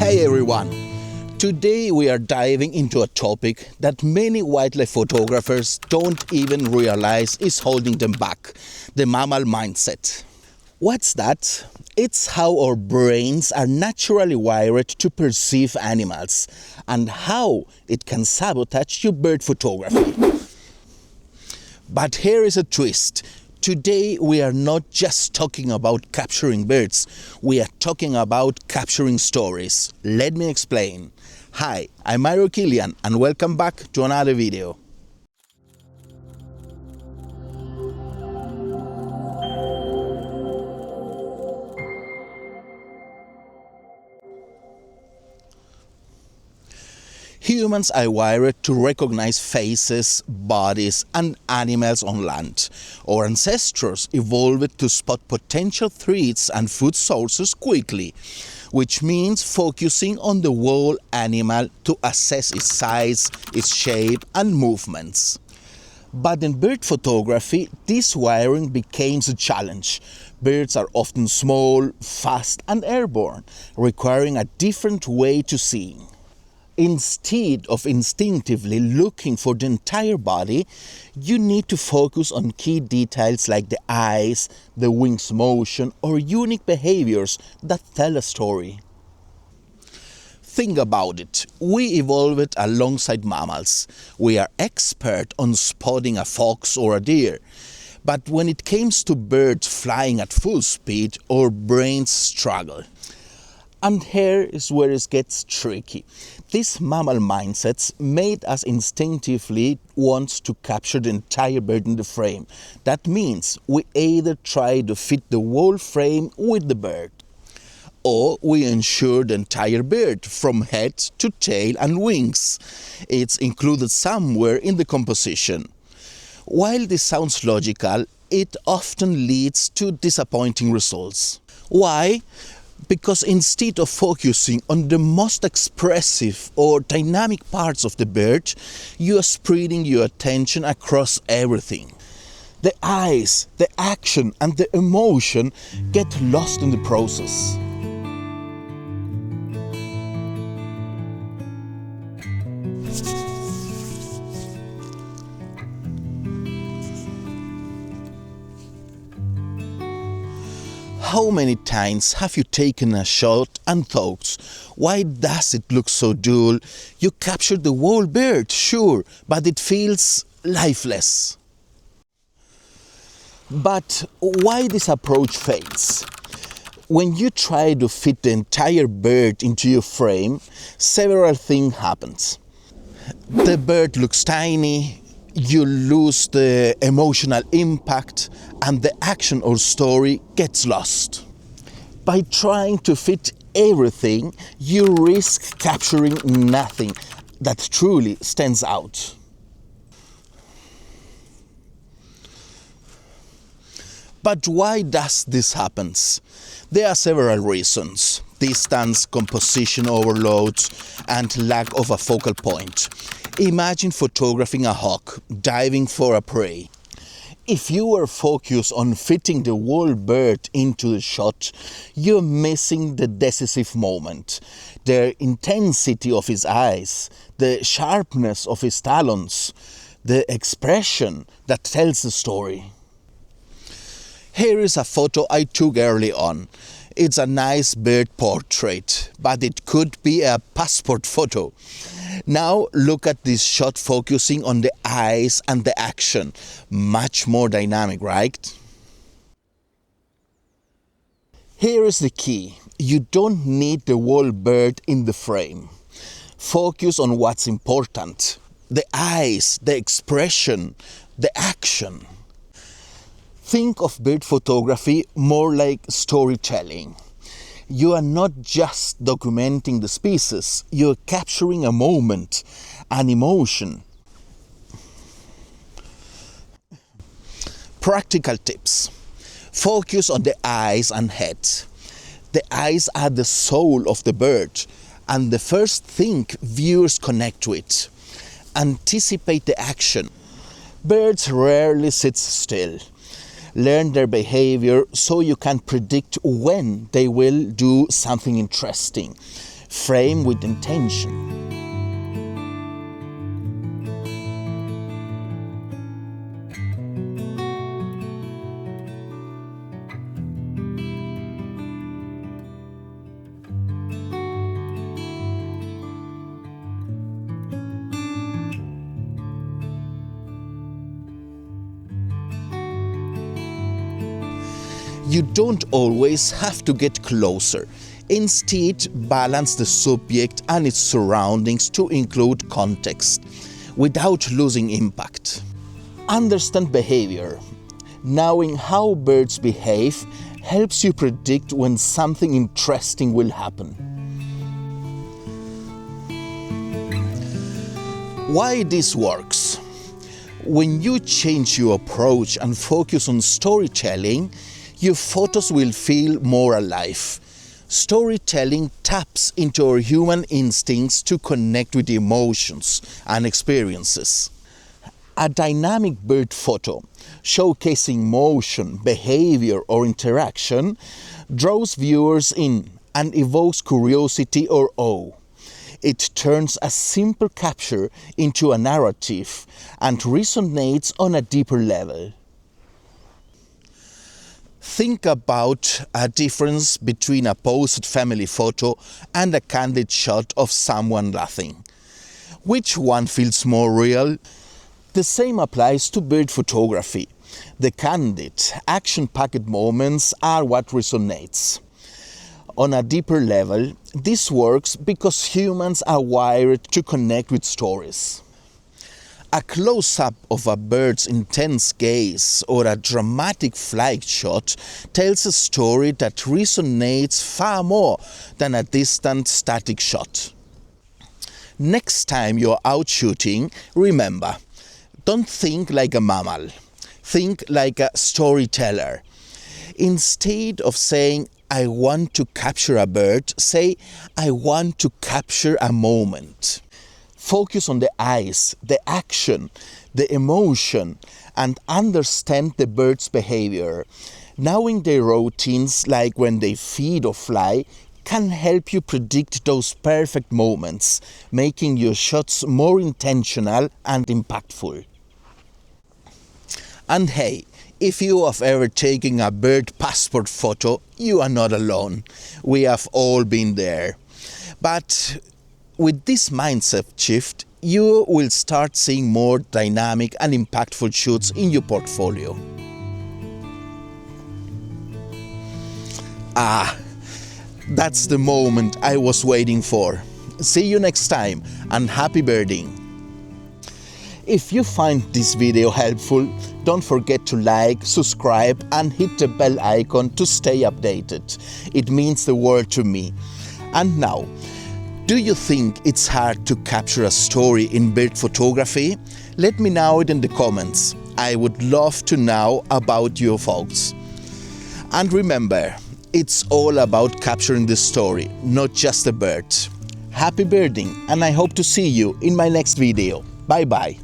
Hey everyone! Today we are diving into a topic that many wildlife photographers don't even realize is holding them back: the mammal mindset. What's that? It's how our brains are naturally wired to perceive animals and how it can sabotage your bird photography. But here is a twist. Today we are not just talking about capturing birds, we are talking about capturing stories. Let me explain. Hi, I'm Mario Kilian and welcome back to another video. Humans are wired to recognize faces, bodies, and animals on land. Our ancestors evolved to spot potential threats and food sources quickly, which means focusing on the whole animal to assess its size, its shape, and movements. But in bird photography, this wiring became a challenge. Birds are often small, fast, and airborne, requiring a different way to see. Instead of instinctively looking for the entire body, you need to focus on key details like the eyes, the wings' motion, or unique behaviors that tell a story. Think about it. We evolved alongside mammals. We are expert on spotting a fox or a deer. But when it comes to birds flying at full speed, our brains struggle. And here is where it gets tricky. These mammal mindsets made us instinctively want to capture the entire bird in the frame. That means we either try to fit the whole frame with the bird, or we ensure the entire bird from head to tail and wings. It's included somewhere in the composition. While this sounds logical, it often leads to disappointing results. Why? Because instead of focusing on the most expressive or dynamic parts of the bird, you are spreading your attention across everything. The eyes, the action, and the emotion get lost in the process. How many times have you taken a shot and thought, why does it look so dull? You captured the whole bird, sure, but it feels lifeless. But why this approach fails? When you try to fit the entire bird into your frame, several things happen. The bird looks tiny, you lose the emotional impact, and the action or story gets lost. By trying to fit everything, you risk capturing nothing that truly stands out. But why does this happen? There are several reasons: distance, composition overload, and lack of a focal point. Imagine photographing a hawk diving for a prey. If you were focused on fitting the whole bird into the shot, you're missing the decisive moment, the intensity of his eyes, the sharpness of his talons, the expression that tells the story. Here is a photo I took early on. It's a nice bird portrait, but it could be a passport photo. Now look at this shot focusing on the eyes and the action. Much more dynamic, right? Here is the key. You don't need the whole bird in the frame. Focus on what's important: the eyes, the expression, the action. Think of bird photography more like storytelling. You are not just documenting the species, you're capturing a moment, an emotion. Practical tips. Focus on the eyes and head. The eyes are the soul of the bird and the first thing viewers connect with. Anticipate the action. Birds rarely sit still. Learn their behavior so you can predict when they will do something interesting. frame with intention. You don't always have to get closer. Instead, balance the subject and its surroundings to include context, without losing impact. Understand behavior. Knowing how birds behave helps you predict when something interesting will happen. Why this works? When you change your approach and focus on storytelling, your photos will feel more alive. Storytelling taps into our human instincts to connect with emotions and experiences. A dynamic bird photo, showcasing motion, behavior, or interaction, draws viewers in and evokes curiosity or awe. It turns a simple capture into a narrative and resonates on a deeper level. Think about a difference between a posed family photo and a candid shot of someone laughing. Which one feels more real? The same applies to bird photography. The candid, action-packed moments are what resonates. On a deeper level, this works because humans are wired to connect with stories. A close-up of a bird's intense gaze or a dramatic flight shot tells a story that resonates far more than a distant static shot. Next time you're out shooting, remember, don't think like a mammal. Think like a storyteller. Instead of saying, I want to capture a bird, say, I want to capture a moment. Focus on the eyes, the action, the emotion, and understand the bird's behavior. Knowing their routines, like when they feed or fly, can help you predict those perfect moments, making your shots more intentional and impactful. And hey, if you have ever taken a bird passport photo, you are not alone. We have all been there. But with this mindset shift, you will start seeing more dynamic and impactful shoots in your portfolio. That's the moment I was waiting for. See you next time, and happy birding! If you find this video helpful, don't forget to like, subscribe, and hit the bell icon to stay updated. It means the world to me. And now, do you think it's hard to capture a story in bird photography? Let me know it in the comments. I would love to know about your thoughts. And remember, it's all about capturing the story, not just the bird. Happy birding, and I hope to see you in my next video. Bye bye.